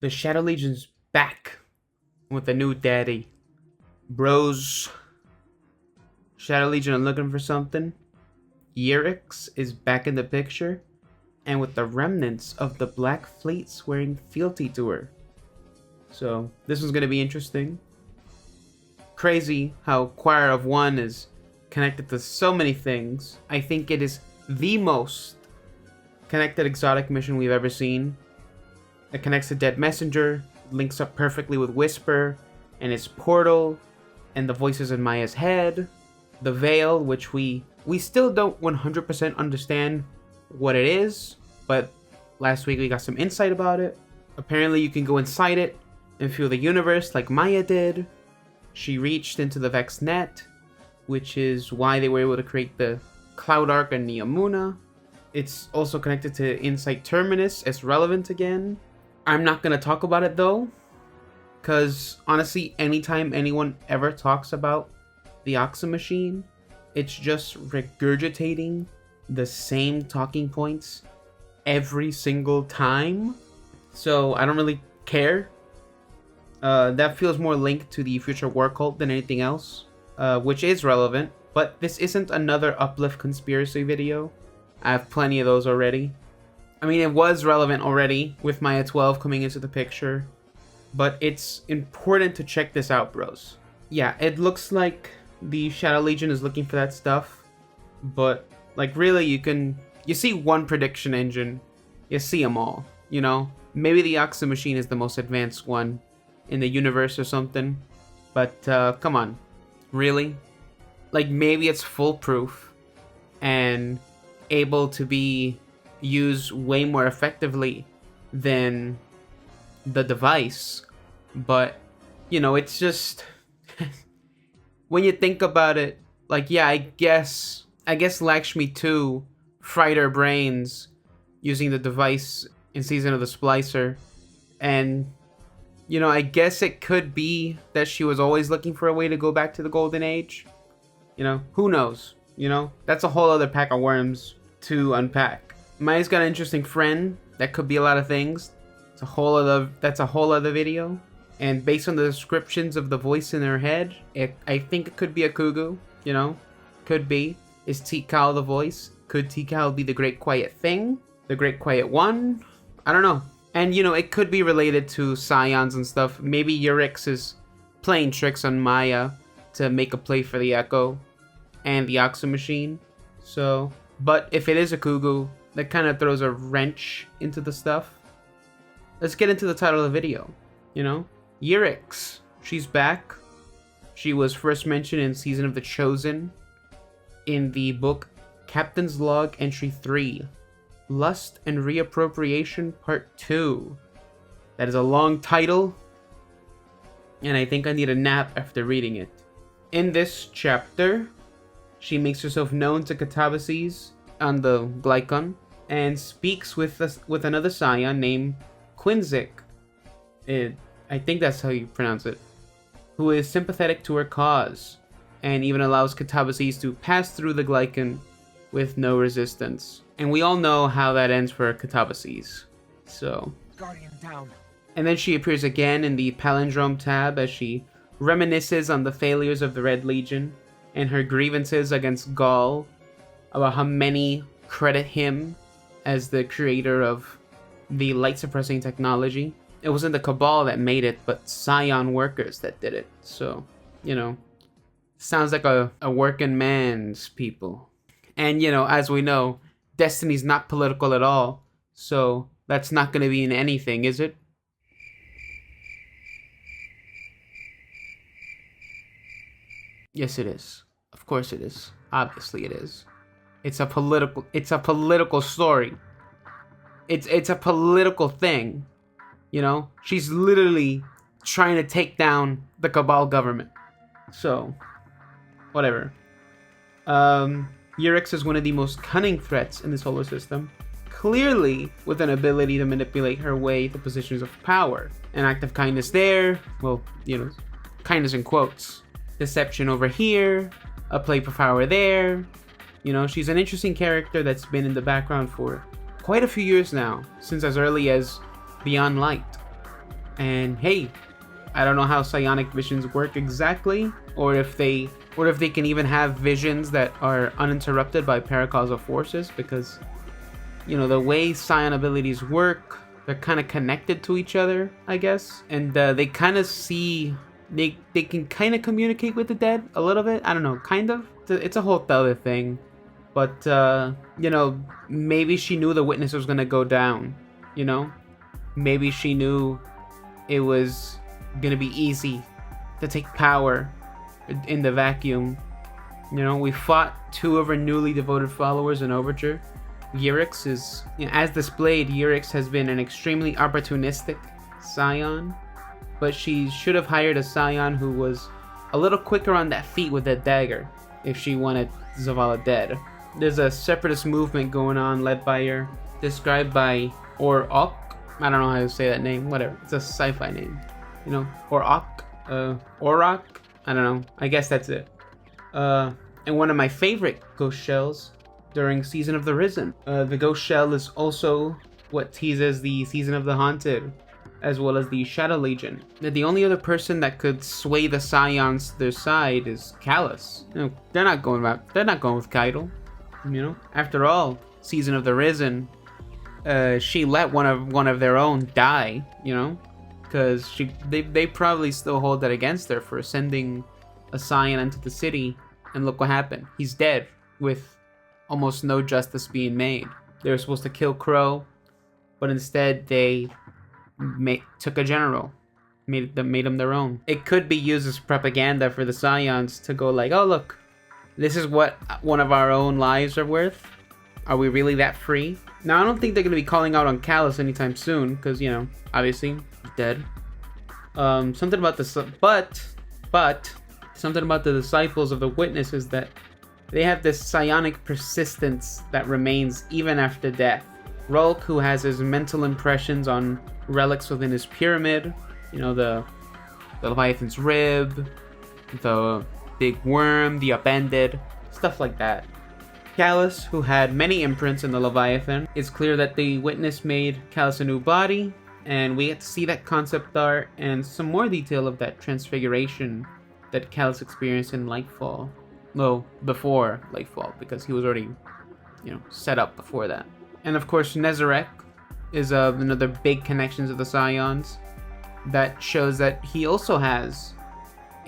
The Shadow Legion's back with a new daddy. Bros. Shadow Legion are looking for something. Yirix is back in the picture. And with the remnants of the Black Fleet swearing fealty to her. So, this one's going to be interesting. Crazy how Choir of One is connected to so many things. I think it is the most connected exotic mission we've ever seen. It connects to Dead Messenger, links up perfectly with Whisper, and his portal, and the voices in Maya's head. The Veil, which we still don't 100% understand what it is, but last week we got some insight about it. Apparently you can go inside it and feel the universe like Maya did. She reached into the Vex net, which is why they were able to create the Cloud Arc and Neomuna. It's also connected to Insight Terminus. It's relevant again. I'm not going to talk about it though, because honestly, anytime anyone ever talks about the Oxa Machine, it's just regurgitating the same talking points every single time. So I don't really care. That feels more linked to the Future War Cult than anything else, which is relevant, but this isn't another Uplift conspiracy video. I have plenty of those already. I mean, it was relevant already with Maya 12 coming into the picture, but it's important to check this out, bros. Yeah, it looks like the Shadow Legion is looking for that stuff, but like really you see one prediction engine, you see them all, you know? Maybe the Oxa Machine is the most advanced one in the universe or something, but come on, really? Like maybe it's foolproof and able to be used way more effectively than the device, but you know, it's just when you think about it, like yeah, I guess Lakshmi 2 fried her brains using the device in Season of the Splicer, and you know, I guess it could be that she was always looking for a way to go back to the Golden Age. You know, who knows? You know, that's a whole other pack of worms to unpack. Maya's got an interesting friend that could be a lot of things. That's a whole other video. And based on the descriptions of the voice in her head, I think it could be a Kugu. You know, could be. Is Tikal the voice? Could Tikal be the Great Quiet Thing? The Great Quiet One? I don't know. And you know, it could be related to Scions and stuff. Maybe Yirix is playing tricks on Maya to make a play for the Echo and the Oxa Machine. So, but if it is a Kugu, that kind of throws a wrench into the stuff. Let's get into the title of the video. You know, Yirix, she's back. She was first mentioned in Season of the Chosen in the book Captain's Log Entry 3. Lust and Reappropriation Part 2. That is a long title, and I think I need a nap after reading it. In this chapter, she makes herself known to Catabases on the Glycon, and speaks with another Scion named Quinzik. I think that's how you pronounce it. Who is sympathetic to her cause, and even allows Catabases to pass through the Glycon with no resistance. And we all know how that ends for Catabases. So, Guardian down. And then she appears again in the Palindrome tab as she reminisces on the failures of the Red Legion and her grievances against Gaul, about how many credit him as the creator of the light suppressing technology. It wasn't the Cabal that made it, but Scion workers that did it. So, you know, sounds like a working man's people. And, you know, as we know, Destiny's not political at all, so that's not going to be in anything, is it? Yes, it is. Of course it is. Obviously it is. It's a political story. It's a political thing. You know? She's literally trying to take down the Cabal government. So, whatever. Yirix is one of the most cunning threats in the solar system, clearly with an ability to manipulate her way to positions of power. An act of kindness there, well, you know, kindness in quotes. Deception over here, a play for power there. You know, she's an interesting character that's been in the background for quite a few years now, since as early as Beyond Light. And hey, I don't know how psionic visions work exactly, or if they can even have visions that are uninterrupted by paracausal forces, because, you know, the way psion abilities work, they're kind of connected to each other, I guess, and they kind of see, they can kind of communicate with the dead a little bit. I don't know, kind of. It's a whole other thing, but you know, maybe she knew the witness was gonna go down. You know, maybe she knew it was gonna be easy to take power in the vacuum. You know, we fought two of her newly devoted followers in Overture. Yirix is, you know, as displayed, Yirix has been an extremely opportunistic scion, but she should have hired a scion who was a little quicker on that feet with that dagger if she wanted Zavala dead. There's a separatist movement going on led by her, described by Orok. I don't know how to say that name, whatever. It's a sci-fi name, you know, Orok, Orok. I don't know. I guess that's it. And one of my favorite ghost shells during Season of the Risen. The ghost shell is also what teases the Season of the Haunted, as well as the Shadow Legion. The only other person that could sway the Scions to their side is Calus. You know, they're not going with Keitel. You know, after all, Season of the Risen, she let one of their own die. You know, because they probably still hold that against her for sending a Scion into the city, and look what happened. He's dead, with almost no justice being made. They were supposed to kill Crow, but instead they took a general, made him their own. It could be used as propaganda for the Scions to go like, oh look, this is what one of our own lives are worth. Are we really that free? Now I don't think they're gonna be calling out on Calus anytime soon, because, you know, obviously he's dead. Something about something about the disciples of the witness is that they have this psionic persistence that remains even after death. Rolk, who has his mental impressions on relics within his pyramid, you know, the Leviathan's rib, the big worm, the upended, stuff like that. Calus, who had many imprints in the Leviathan, it's clear that the witness made Calus a new body, and we get to see that concept art and some more detail of that transfiguration that Calus experienced in Lightfall. Well, before Lightfall, because he was already, you know, set up before that. And of course, NEZAREC is another big connection to the Scions that shows that he also has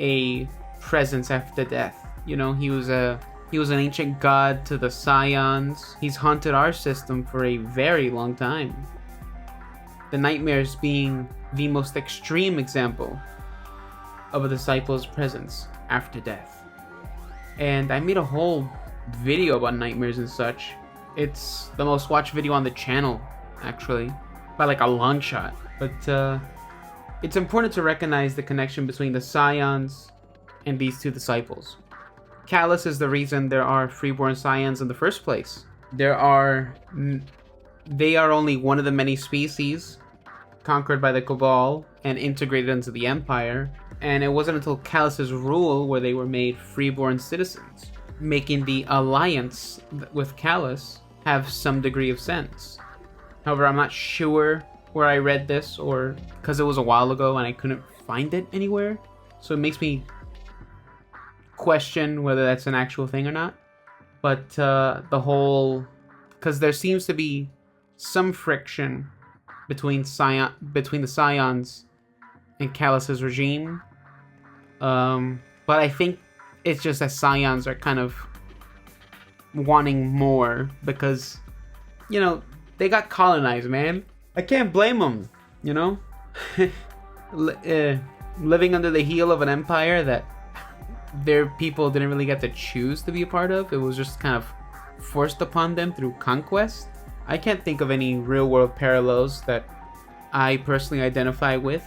a presence after death. You know, he was an ancient god to the Scions. He's haunted our system for a very long time. The nightmares being the most extreme example of a disciple's presence after death. And I made a whole video about nightmares and such. It's the most watched video on the channel, actually, by like a long shot. But it's important to recognize the connection between the Scions and these two disciples. Calus is the reason there are freeborn Scions in the first place. They are only one of the many species conquered by the Cabal and integrated into the Empire. And it wasn't until Calus's rule where they were made freeborn citizens, making the alliance with Calus have some degree of sense. However, I'm not sure where I read this, or because it was a while ago and I couldn't find it anywhere. So it makes me question whether that's an actual thing or not. But because there seems to be some friction between the Scions and Calus's regime. But I think it's just that Scions are kind of wanting more because, you know, they got colonized, man. I can't blame them, you know? Living under the heel of an empire that their people didn't really get to choose to be a part of. It was just kind of forced upon them through conquest. I can't think of any real-world parallels that I personally identify with.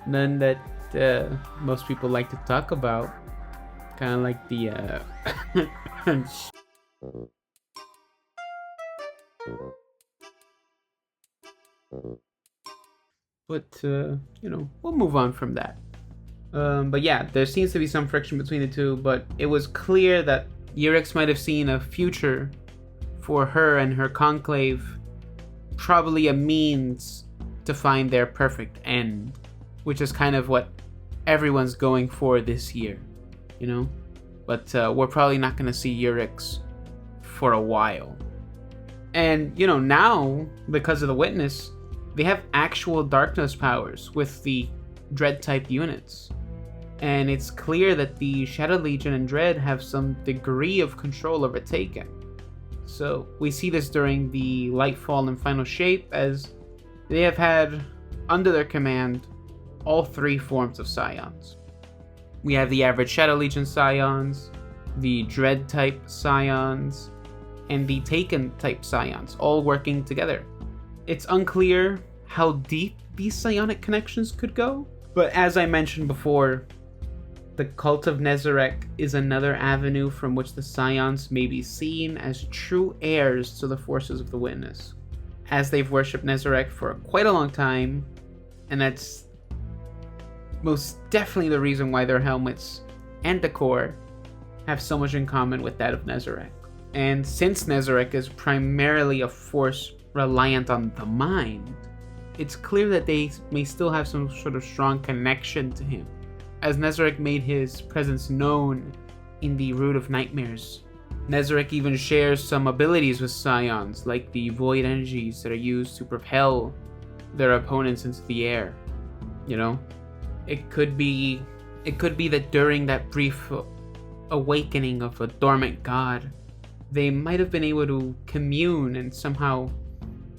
None that most people like to talk about. Kind of like the but you know, we'll move on from that. But yeah, there seems to be some friction between the two, but it was clear that Yirix might have seen a future for her and her conclave, probably a means to find their perfect end, which is kind of what everyone's going for this year, you know? But we're probably not going to see Yirix for a while. And, you know, now, because of the Witness, they have actual darkness powers with the Dread type units. And it's clear that the Shadow Legion and Dread have some degree of control over Taken. So we see this during the Lightfall and Final Shape, as they have had under their command all three forms of Scions. We have the average Shadow Legion Scions, the Dread type Scions, and the Taken type Scions, all working together. It's unclear how deep these psionic connections could go, but as I mentioned before, the Cult of NEZAREC is another avenue from which the Scions may be seen as true heirs to the forces of the Witness, as they've worshipped NEZAREC for quite a long time, and that's most definitely the reason why their helmets and decor have so much in common with that of NEZAREC. And since NEZAREC is primarily a force reliant on the mind, it's clear that they may still have some sort of strong connection to him, as NEZAREC made his presence known in the Root of Nightmares. NEZAREC even shares some abilities with Scions, like the void energies that are used to propel their opponents into the air. You know? It could be that during that brief awakening of a dormant god, they might have been able to commune and somehow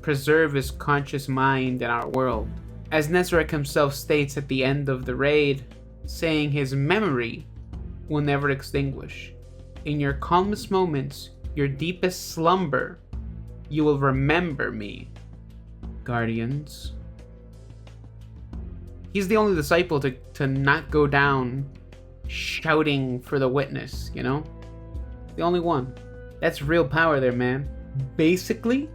preserve his conscious mind in our world. As NEZAREC himself states at the end of the raid, saying his memory will never extinguish. In your calmest moments, your deepest slumber, you will remember me, Guardians. He's the only disciple to not go down shouting for the Witness, you know? The only one. That's real power there, man. Basically,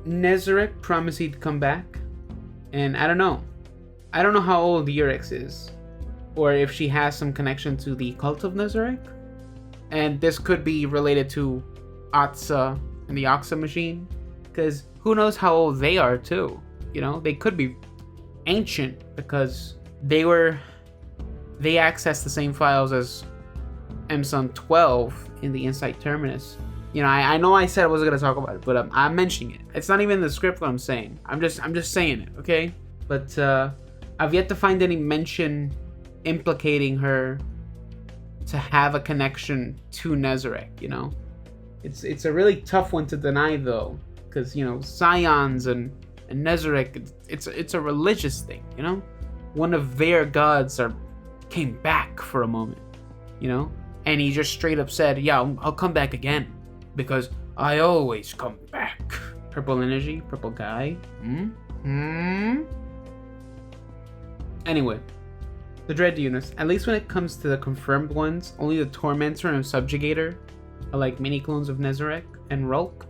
NEZAREC promised he'd come back, and I don't know. I don't know how old Yirix is, or if she has some connection to the Cult of NEZAREC. And this could be related to Atsa and the Oxa machine, because who knows how old they are too. You know, they could be ancient because they accessed the same files as MSUN 12 in the Insight Terminus. You know, I know I said I wasn't gonna talk about it, but I'm mentioning it. It's not even in the script what I'm saying. I'm just saying it, okay? But I've yet to find any mention implicating her to have a connection to NEZAREC, you know? It's a really tough one to deny though, because, you know, Scions and NEZAREC, it's a religious thing, you know? One of their gods came back for a moment, you know? And he just straight up said, yeah, I'll come back again, because I always come back. Purple energy, purple guy. Anyway, the Dread units, at least when it comes to the confirmed ones, only the Tormentor and Subjugator are like mini clones of NEZAREC and Rulk,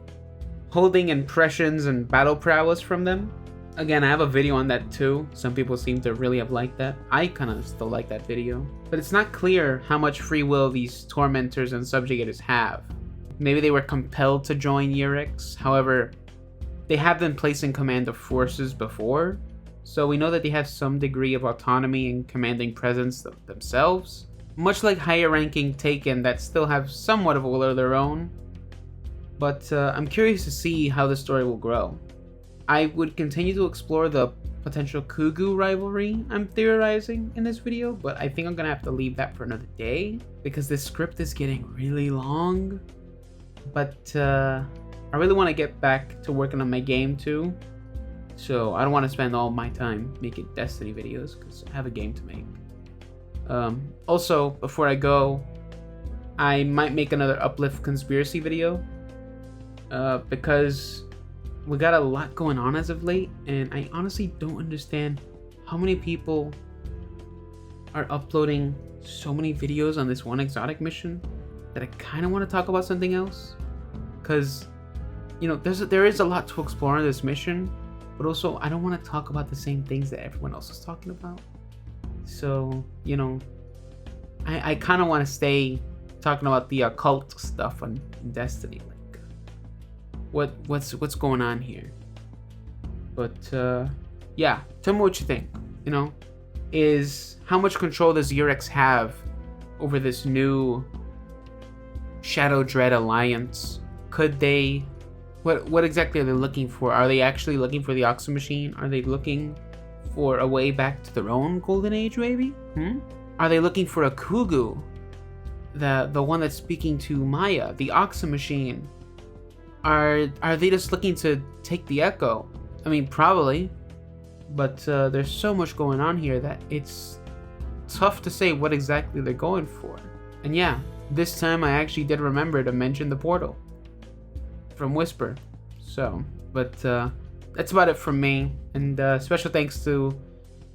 holding impressions and battle prowess from them. Again, I have a video on that too. Some people seem to really have liked that. I kind of still like that video. But it's not clear how much free will these Tormentors and Subjugators have. Maybe they were compelled to join Yirix. However, they have been placed in command of forces before, so we know that they have some degree of autonomy and commanding presence themselves. Much like higher ranking Taken that still have somewhat of a will of their own. But I'm curious to see how the story will grow. I would continue to explore the potential Kugu rivalry I'm theorizing in this video, but I think I'm gonna have to leave that for another day because this script is getting really long. But I really want to get back to working on my game too, so I don't want to spend all my time making Destiny videos because I have a game to make. Also, before I go, I might make another Uplift conspiracy video because we got a lot going on as of late, and I honestly don't understand how many people are uploading so many videos on this one exotic mission that I kind of want to talk about something else. Because, you know, there is a lot to explore in this mission, but also I don't want to talk about the same things that everyone else is talking about. So, you know, I kind of want to stay talking about the occult stuff on Destiny. Like, what's going on here? But yeah, tell me what you think. You know, is how much control does Yirix have over this new Shadow Dread alliance? Could they? What exactly are they looking for? Are they actually looking for the Oxy Machine? Are they looking for a way back to their own golden age, maybe? Are they looking for a Kugu? The one that's speaking to Maya, the Oxy Machine? Are they just looking to take the Echo? I mean, probably. But there's so much going on here that it's tough to say what exactly they're going for. And yeah, this time I actually did remember to mention the portal from Whisper. So, but that's about it from me. And special thanks to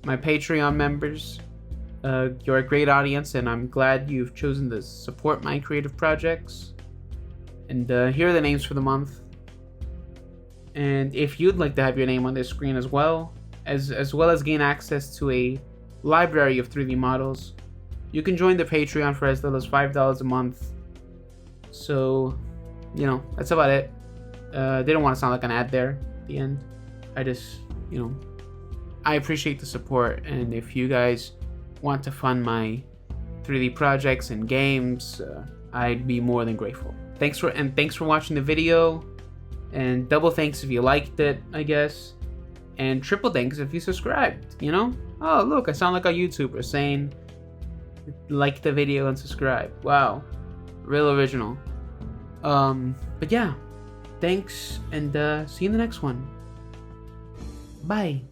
my Patreon members. You're a great audience, and I'm glad you've chosen to support my creative projects. And here are the names for the month. And if you'd like to have your name on this screen as well as gain access to a library of 3D models, you can join the Patreon for as little as $5 a month. So, you know, that's about it. Didn't want to sound like an ad there at the end. I just, you know, I appreciate the support, and if you guys want to fund my 3D projects and games, I'd be more than grateful. Thanks for watching the video, and double thanks if you liked it, I guess, and triple thanks if you subscribed. You know, oh look, I sound like a YouTuber saying like the video and subscribe. Wow, real original. But yeah, thanks, and see you in the next one. Bye.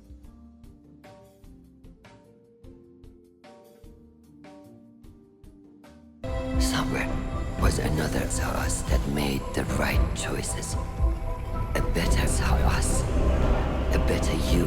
Somewhere was another us that made the right choices. A better us. A better you.